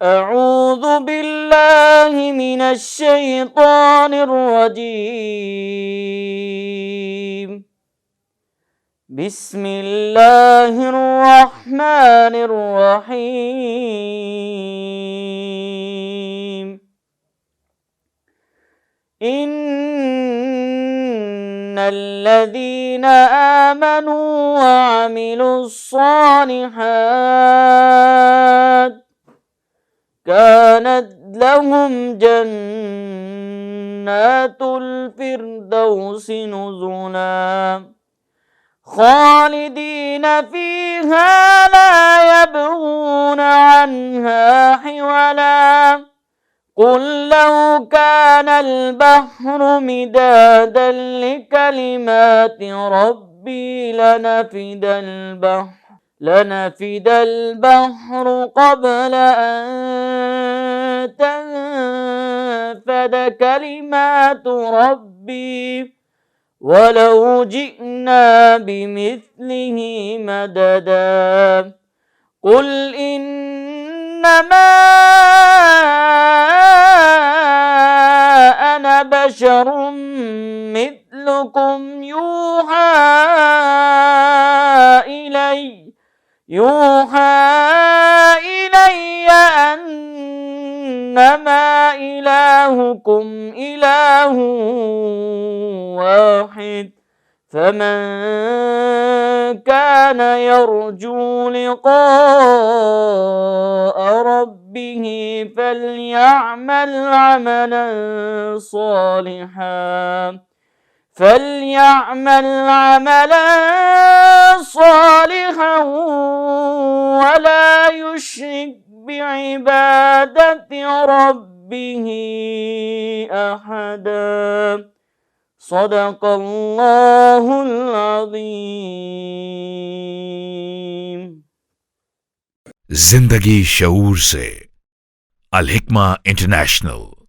أعوذ بالله من الشيطان الرجيم. بسم الله الرحمن الرحيم. إن الذين آمنوا وعملوا الصالحات كانت لهم جنات الفردوس نزلا خالدين فيها لا يبغون عنها حولا. قل لو كان البحر مدادا لكلمات ربي لنفد البحر قبل أن تنفد كلمات ربي ولو جئنا بمثله مددا. قل إنما أنا بشر مثلكم يوحى إلي أنما إلهكم إله واحد. فمن كان يرجو لقاء ربه فليعمل عملا صالحا ولا يشرك بعبادة ربه أحدا. صدق الله العظيم. जिंदगी शऊर से अल हिकमा इंटरनेशनल।